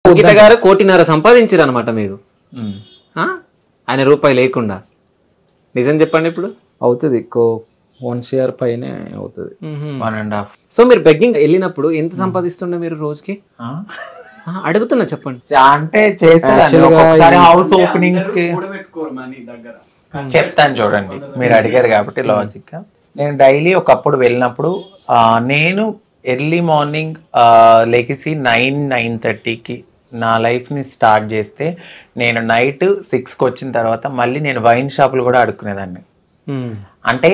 అంకిత గారు 1.5 కోటి సంపాదించారు అనమాట మీకు. ఆయన రూపాయి లేకుండా. నిజం చెప్పండి ఇప్పుడు. అవుతుంది 1 CR పైనే అవుతుంది. 1.5. సో మీరు బెగ్గింగ్ వెళ్ళినప్పుడు ఎంత సంపాదిస్తుండే మీరు రోజుకి? అడుగుతున్నా చెప్పండి. అంటే చేసేదాన్ని హౌస్ ఓపెనింగ్స్ కి చెప్తాను చూడండి, మీరు అడిగారు కాబట్టి లాజిక్. నేను డైలీ ఒకప్పుడు వెళ్ళినప్పుడు నేను ఎర్లీ మార్నింగ్ లెగిసి 9-9:30కి నా లైఫ్ని స్టార్ట్ చేస్తే నేను నైట్ 6కి వచ్చిన తర్వాత మళ్ళీ నేను వైన్ షాపులు కూడా అడుక్కునేదాన్ని. అంటే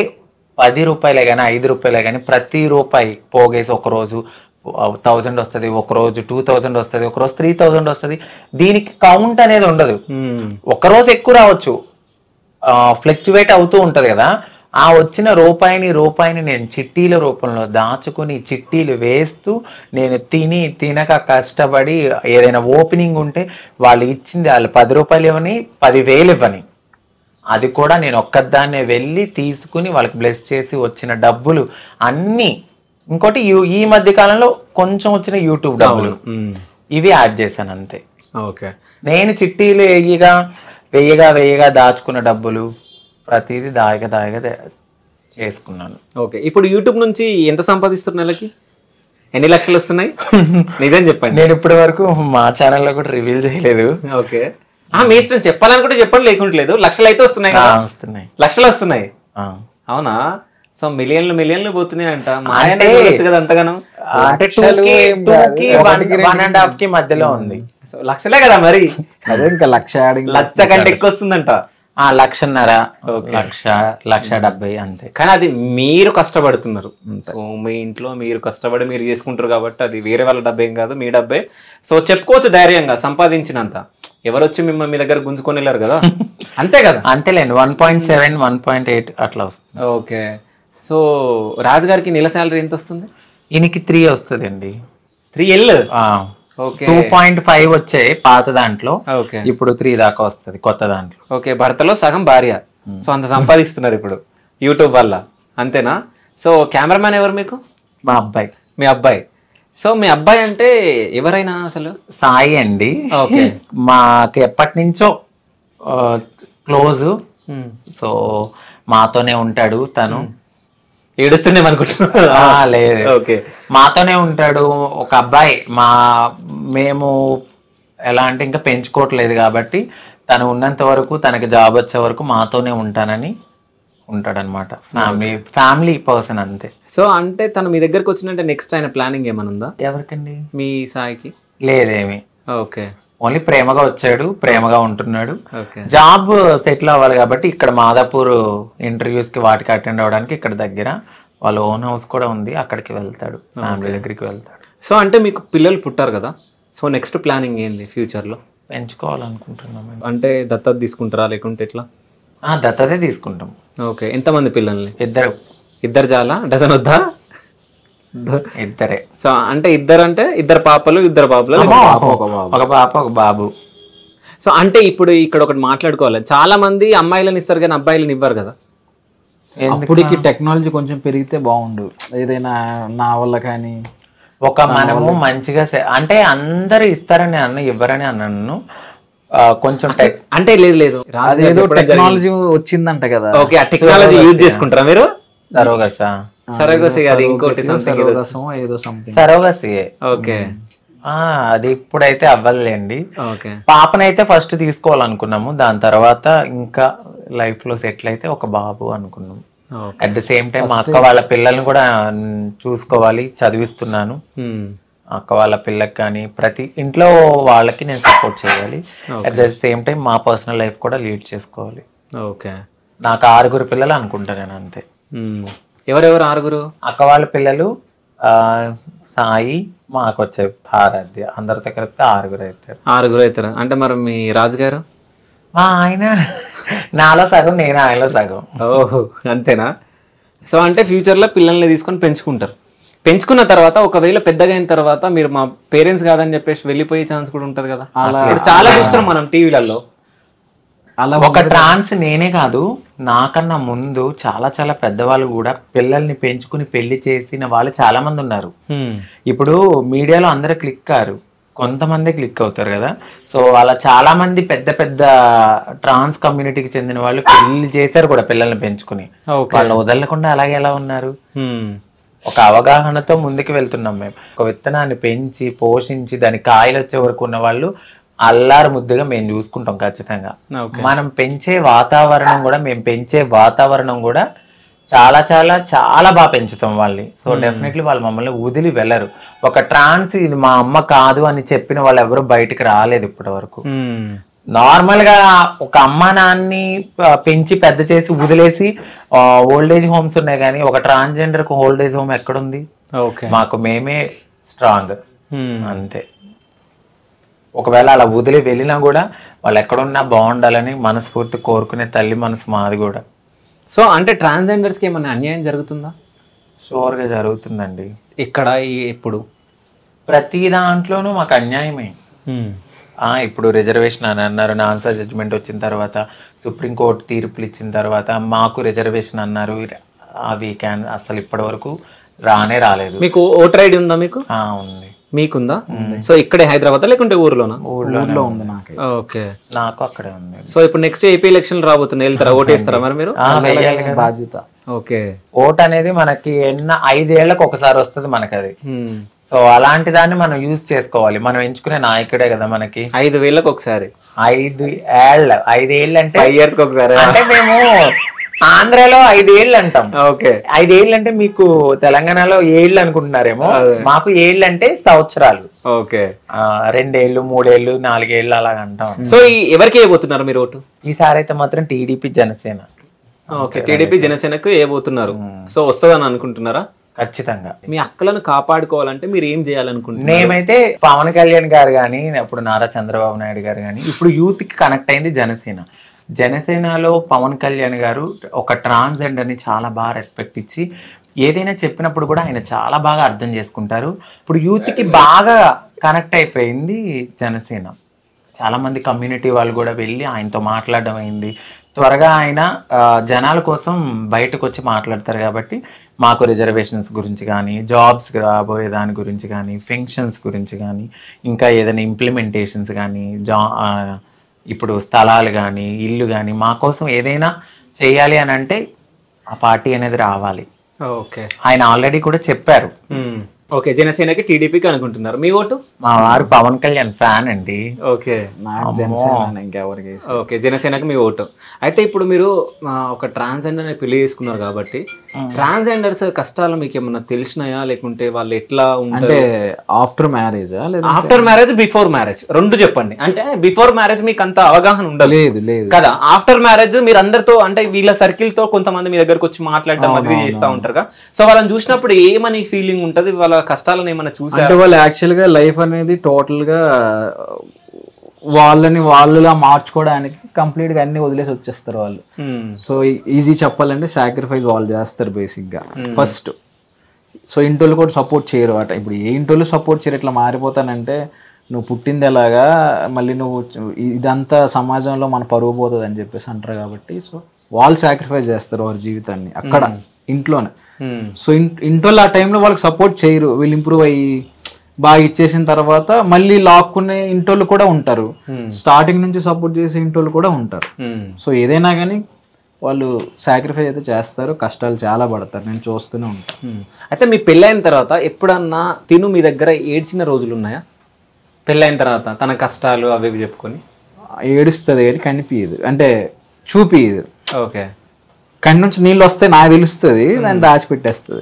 10 రూపాయలే కానీ 5 రూపాయలే కానీ ప్రతి రూపాయి పోగేసి ఒకరోజు 1000 వస్తుంది, ఒకరోజు 2000 వస్తుంది, ఒకరోజు 3000 వస్తుంది. దీనికి కౌంట్ అనేది ఉండదు. ఒకరోజు ఎక్కువ రావచ్చు, ఫ్లక్చువేట్ అవుతూ ఉంటది కదా. ఆ వచ్చిన రూపాయిని నేను చిట్టీల రూపంలో దాచుకుని చిట్టీలు వేస్తూ నేను తినక కష్టపడి ఏదైనా ఓపెనింగ్ ఉంటే వాళ్ళు ఇచ్చింది వాళ్ళు 10 రూపాయలు ఇవ్వని 10,000 ఇవ్వని, అది కూడా నేను ఒక్కదాన్నే వెళ్ళి తీసుకుని వాళ్ళకి బ్లెస్ చేసి వచ్చిన డబ్బులు అన్నీ. ఇంకోటి ఈ మధ్య కాలంలో కొంచెం వచ్చిన యూట్యూబ్ డబ్బులు ఇవి యాడ్ చేశాను అంతే. ఓకే. నేను చిట్టీలు వెయ్యగా దాచుకున్న డబ్బులు ప్రతిదీ దాయగా చేసుకున్నాను. ఓకే. ఇప్పుడు యూట్యూబ్ నుంచి ఎంత సంపాదిస్తున్నారు నెలకి? ఎన్ని లక్షలు వస్తున్నాయి? నిజం చెప్పండి. నేను ఇప్పటి వరకు మా ఛానల్లో కూడా రివీల్ చేయలేదు. ఓకే. మీ ఇష్టం, చెప్పాలనుకుంటే చెప్పండి, లేకుంటలేదు. లక్షలు అయితే వస్తున్నాయి, లక్షలు వస్తున్నాయి. అవునా? సో మిలియన్లు పోతున్నాయి అంట. కదా అంతగానో. అంటే 1.5కి మధ్యలో ఉంది. లక్షలే కదా మరి. అదే ఇంకా లక్ష కంటే ఎక్కువ వస్తుందంట. 1,50,000 1,70,000 అంతే. కానీ అది మీరు కష్టపడుతున్నారు. సో మీ ఇంట్లో మీరు కష్టపడి మీరు చేసుకుంటారు కాబట్టి అది వేరే వాళ్ళ డబ్బేం కాదు, మీ డబ్బే. సో చెప్పుకోవచ్చు ధైర్యంగా సంపాదించినంత. ఎవరు వచ్చి మిమ్మల్ని మీ దగ్గర గుంజుకొని వెళ్ళారు కదా, అంతే కదా. అంతేలేండి. 1.7 1.8 అట్లా వస్తుంది. ఓకే. సో రాజు గారికి నెల శాలరీ ఎంత వస్తుంది? ఈయనకి 3 వస్తుందండి. 3L. ఓకే. 2.5 వచ్చాయి పాత దాంట్లో. ఓకే. ఇప్పుడు 3 దాకా వస్తుంది కొత్త దాంట్లో. ఓకే. భర్తలో సగం భార్య. సో అంత సంపాదిస్తున్నారు ఇప్పుడు యూట్యూబ్ వల్ల, అంతేనా? సో కెమెరామ్యాన్ ఎవరు మీకు? మా అబ్బాయి. మీ అబ్బాయి. సో మీ అబ్బాయి అంటే ఎవరైనా అసలు? సాయి అండి. ఓకే. మాకు ఎప్పటి నుంచో క్లోజ్. సో మాతోనే ఉంటాడు తను. ఏడుస్తున్నాం అనుకుంటున్నా. లేదు. ఓకే. మాతోనే ఉంటాడు. ఒక అబ్బాయి. మేము ఎలా అంటే ఇంకా పెంచుకోవట్లేదు కాబట్టి తను ఉన్నంత వరకు, తనకి జాబ్ వచ్చే వరకు మాతోనే ఉంటానని ఉంటాడనమాట. ఫ్యామిలీ పర్సన్ అంతే. సో అంటే తను మీ దగ్గరకు వచ్చినట్టే నెక్స్ట్ ఆయన ప్లానింగ్ ఏమైనా ఉందా? ఎవరికండి? మీ సాయికి. లేదేమి. ఓకే. ఓన్లీ ప్రేమగా వచ్చాడు, ప్రేమగా ఉంటున్నాడు. ఓకే. జాబ్ సెటిల్ అవ్వాలి కాబట్టి ఇక్కడ మాదాపూర్ ఇంటర్వ్యూస్ కి వాటికి అటెండ్ అవ్వడానికి ఇక్కడ దగ్గర వాళ్ళ ఓన్ హౌస్ కూడా ఉంది, అక్కడికి వెళ్తాడు, ఫ్యామిలీ దగ్గరికి వెళ్తాడు. సో అంటే మీకు పిల్లలు పుట్టారు కదా, సో నెక్స్ట్ ప్లానింగ్ ఏంది ఫ్యూచర్ లో? పెంచుకోవాలనుకుంటున్నాం. అంటే దత్తత తీసుకుంటారా లేకుంటే ఎట్లా? దత్తతే తీసుకుంటాం. ఓకే. ఎంతమంది పిల్లల్ని? ఇద్దరు చాలా? డజన్ వద్దా? ఇద్దరే. సో అంటే ఇద్దరు పాపలు, ఇద్దరు బాబులు, ఒక పాప ఒక బాబు. సో అంటే ఇప్పుడు ఇక్కడ ఒకటి మాట్లాడుకోవాలి, చాలా మంది అమ్మాయిలను ఇస్తారు కానీ అబ్బాయిలను ఇవ్వరు కదా. అప్పటికి టెక్నాలజీ కొంచెం పెరిగితే బాగుండు. ఏదైనా నా వల్ల కానీ మనము మంచిగా అంటే అందరు ఇస్తారని ఇవ్వరని అన్నాను. కొంచెం అంటే లేదు అదేదో టెక్నాలజీ వచ్చిందంట కదా. ఓకే. ఆ టెక్నాలజీ యూజ్ చేసుకుంటారా మీరు? సరోగసి అది ఇంకోటి సరోగసి. ఓకే. అది ఇప్పుడైతే అవ్వలేండి. పాపనైతే ఫస్ట్ తీసుకోవాలనుకున్నాము, దాని తర్వాత ఇంకా లైఫ్ లో సెటిల్ అయితే ఒక బాబు అనుకున్నాము. అట్ ద సేమ్ టైం మా అక్క వాళ్ళ పిల్లల్ని కూడా చూసుకోవాలి, చదివిస్తున్నాను. అక్క వాళ్ళ పిల్లకి కానీ ప్రతి ఇంట్లో వాళ్ళకి నేను సపోర్ట్ చేయాలి. అట్ ద సేమ్ టైం మా పర్సనల్ లైఫ్ కూడా లీడ్ చేసుకోవాలి. ఓకే. నాకు 6 పిల్లలు అనుకుంటా నేను అంతే. ఎవరెవరు 6? అక్క వాళ్ళ పిల్లలు సాయి, మాకు వచ్చే ఆరాధ్య, అందరితో కలిపితే 6 అవుతారు. అంటే మరి మీ రాజుగారు? ఆయన నాలో సగం, నేను ఆయనలో సగం. ఓహో, అంతేనా? సో అంటే ఫ్యూచర్ లో పిల్లల్ని తీసుకొని పెంచుకున్న తర్వాత ఒకవేళ పెద్దగా అయిన తర్వాత మీరు మా పేరెంట్స్ కాదని చెప్పేసి వెళ్ళిపోయే ఛాన్స్ కూడా ఉంటది కదా. చాలా చూస్తున్నాం మనం టీవీలలో. అలా ఒక ట్రాన్స్ నేనే కాదు, నాకన్నా ముందు చాలా చాలా పెద్దవాళ్ళు కూడా పిల్లల్ని పెంచుకుని పెళ్లి చేసిన వాళ్ళు చాలా మంది ఉన్నారు. ఇప్పుడు మీడియాలో అందరూ క్లిక్ కారు, కొంతమంది క్లిక్ అవుతారు కదా. సో అలా చాలా మంది పెద్ద పెద్ద ట్రాన్స్ కమ్యూనిటీకి చెందిన వాళ్ళు పెళ్లి చేశారు కూడా, పిల్లల్ని పెంచుకుని. వాళ్ళు వదలకుండా అలాగే ఎలా ఉన్నారు? ఒక అవగాహనతో ముందుకు వెళ్తున్నాం మేము. ఒక విత్తనాన్ని పెంచి పోషించి దాని కాయలు వచ్చే వరకు ఉన్న వాళ్ళు అల్లారు ముద్దుగా మేము చూసుకుంటాం ఖచ్చితంగా. మనం పెంచే వాతావరణం కూడా, మేము పెంచే వాతావరణం కూడా చాలా చాలా చాలా బాగా పెంచుతాం వాళ్ళని. సో డెఫినెట్లీ వాళ్ళు మమ్మల్ని వదిలి వెళ్ళరు. ఒక ట్రాన్స్ ఇది మా అమ్మ కాదు అని చెప్పిన వాళ్ళు ఎవరు బయటకు రాలేదు ఇప్పటి వరకు. నార్మల్ గా ఒక అమ్మ నాన్ని పెంచి పెద్ద చేసి వదిలేసి ఓల్డేజ్ హోమ్స్ ఉన్నాయి, కానీ ఒక ట్రాన్స్జెండర్ కు ఓల్డేజ్ హోమ్ ఎక్కడుంది? మాకు మేమే స్ట్రాంగ్ అంతే. ఒకవేళ అలా వదిలి వెళ్ళినా కూడా వాళ్ళు ఎక్కడున్నా బాగుండాలని మనస్ఫూర్తి కోరుకునే తల్లి మనసు మాది కూడా. సో అంటే ట్రాన్స్జెండర్స్ కి ఏమైనా అన్యాయం జరుగుతుందా? షూర్ గా జరుగుతుందండి. ఇక్కడ ఎప్పుడు ప్రతి దాంట్లోనూ మాకు అన్యాయమే. ఇప్పుడు రిజర్వేషన్ అని అన్నారు, ఆన్సర్ జడ్జిమెంట్ వచ్చిన తర్వాత, సుప్రీంకోర్టు తీర్పులు ఇచ్చిన తర్వాత మాకు రిజర్వేషన్ అన్నారు. అవి అసలు ఇప్పటి వరకు రానే రాలేదు. మీకు ఓటర్ ఐడి ఉందా? మీకు ఉంది. మీకుందా? సో ఇక్కడే హైదరాబాద్ లేకుంటే ఊర్లోనా? ఊర్లో ఉంది నాకు. ఓకే, నాకు అక్కడే ఉంది. సో ఇప్పుడు నెక్స్ట్ ఏపీ ఎలక్షన్ రాబోతున్నాయి, వెళ్తారా? ఓటేస్తారా మరి మీరు? బాధ్యత. ఓకే, ఓట్ అనేది మనకి 5 ఏళ్లకు ఒకసారి వస్తుంది మనకి అది. సో అలాంటి దాన్ని మనం యూజ్ చేసుకోవాలి. మనం ఎంచుకునే నాయకుడే కదా మనకి. 5 వేలకు ఒకసారి? 5 ఏళ్ళు. 5 ఏళ్ళు అంటే 5 years ఒకసారి. అంటే మేము ఆంధ్రాలో 5 ఏళ్ళు అంటాం. ఓకే, 5 ఏళ్ళు అంటే మీకు తెలంగాణలో ఏళ్ళు అనుకుంటున్నారేమో, మాకు ఏళ్ళు అంటే సంవత్సరాలు. ఓకే, 2 ఏళ్ళు 3 ఏళ్ళు 4 ఏళ్ళు అలాగ అంటాం. సో ఎవరికి వేయబోతున్నారు మీరు ఓటు? ఈసారి అయితే మాత్రం టీడీపీ జనసేన. ఓకే, టీడీపీ జనసేనకు వేయబోతున్నారు. సో వస్తుందని అనుకుంటున్నారా? ఖచ్చితంగా. మీ అక్కలను కాపాడుకోవాలంటే మీరు ఏం చేయాలనుకుంటున్నారు? మేమైతే పవన్ కళ్యాణ్ గారు కానీ, అప్పుడు నారా చంద్రబాబు నాయుడు గారు కానీ, ఇప్పుడు యూత్ కి కనెక్ట్ అయింది జనసేన. జనసేనలో పవన్ కళ్యాణ్ గారు ఒక ట్రాన్స్జెండర్ ని చాలా బాగా రెస్పెక్ట్ ఇచ్చి ఏదైనా చెప్పినప్పుడు కూడా ఆయన చాలా బాగా అర్థం చేసుకుంటారు. ఇప్పుడు యూత్ కి బాగా కనెక్ట్ అయిపోయింది జనసేన. చాలా మంది కమ్యూనిటీ వాళ్ళు కూడా వెళ్ళి ఆయనతో మాట్లాడడం అయింది. త్వరగా ఆయన జనాల కోసం బయటకు వచ్చి మాట్లాడతారు. కాబట్టి మాకు రిజర్వేషన్స్ గురించి కానీ, జాబ్స్ రాబోయే దాని గురించి కానీ, పెన్షన్స్ గురించి కానీ, ఇంకా ఏదైనా ఇంప్లిమెంటేషన్స్ కానీ, ఇప్పుడు స్థలాలు కానీ, ఇల్లు కానీ, మా కోసం ఏదైనా చేయాలి అని అంటే ఆ పార్టీ అనేది రావాలి. ఓకే, ఆయన ఆల్రెడీ కూడా చెప్పారు. ఓకే, జనసేనకి టీడీపీకి అనుకుంటున్నారు. మీ ఓటు? మా వారు పవన్ కళ్యాణ్ ఫ్యాన్ అండి. ఓకే, ఇంకెవరికి? ఓకే, జనసేనకి మీ ఓటు. అయితే ఇప్పుడు మీరు ఒక ట్రాన్స్జెండర్ పెళ్లి చేసుకున్నారు కాబట్టి ట్రాన్స్జెండర్స్ కష్టాలు మీకు ఏమన్నా తెలిసినాయా? లేకుంటే వాళ్ళు ఎట్లా అంటే after marriage? After marriage, before marriage, రెండు చెప్పండి. అంటే బిఫోర్ మ్యారేజ్ మీకు అంత అవగాహన ఉండలేదు కదా. ఆఫ్టర్ మ్యారేజ్ మీరు అందరితో, అంటే వీళ్ళ సర్కిల్ తో కొంతమంది మీ దగ్గరకు వచ్చి మాట్లాడటం అది చేస్తూ ఉంటారు కదా. సో వాళ్ళని చూసినప్పుడు ఏమని ఫీలింగ్ ఉంటది? వాళ్ళ కష్టాలను ఏమైనా చూసారు? అంటే వాళ్ళు యాక్చువల్ గా లైఫ్ అనేది టోటల్ గా వాళ్ళలా మార్చుకోవడానికి కంప్లీట్ గా అన్ని వదిలేసి వచ్చేస్తారు వాళ్ళు. సో ఈజీ చెప్పాలంటే సాక్రిఫైస్ వాళ్ళు చేస్తారు బేసిక్ గా ఫస్ట్. సో ఇంటోళ్ళు కూడా సపోర్ట్ చేయరు అట. ఇప్పుడు ఏ ఇంటోళ్ళు సపోర్ట్ చేయరు. ఇట్లా మారిపోతానంటే నువ్వు పుట్టింది ఎలాగా, మళ్ళీ నువ్వు ఇదంతా సమాజంలో మన పరువు పోతుంది అని చెప్పేసి అంటారు. కాబట్టి సో వాళ్ళు సాక్రిఫైస్ చేస్తారు వారి జీవితాన్ని అక్కడ ఇంట్లోనే. సో ఇంట్లో ఆ టైంలో వాళ్ళకి సపోర్ట్ చేయరు. వీళ్ళు ఇంప్రూవ్ అయ్యి బాగా ఇచ్చేసిన తర్వాత మళ్ళీ లాక్కునే ఇంటోళ్ళు కూడా ఉంటారు. స్టార్టింగ్ నుంచి సపోర్ట్ చేసే ఇంటోళ్ళు కూడా ఉంటారు. సో ఏదైనా కానీ వాళ్ళు సాక్రిఫైస్ అయితే చేస్తారు, కష్టాలు చాలా పడతారు. నేను చూస్తూనే ఉంటాను. అయితే మీ పెళ్ళైన తర్వాత ఎప్పుడన్నా తిను మీ దగ్గర ఏడ్చిన రోజులు ఉన్నాయా? పెళ్ళైన తర్వాత తన కష్టాలు అవి చెప్పుకొని ఏడుస్తుంది కానీ కనిపించదు, అంటే చూపియదు. ఓకే, కన్ను నుంచి నీళ్ళు వస్తే నాకు తెలుస్తుంది, దాన్ని దాచిపెట్టేస్తుంది.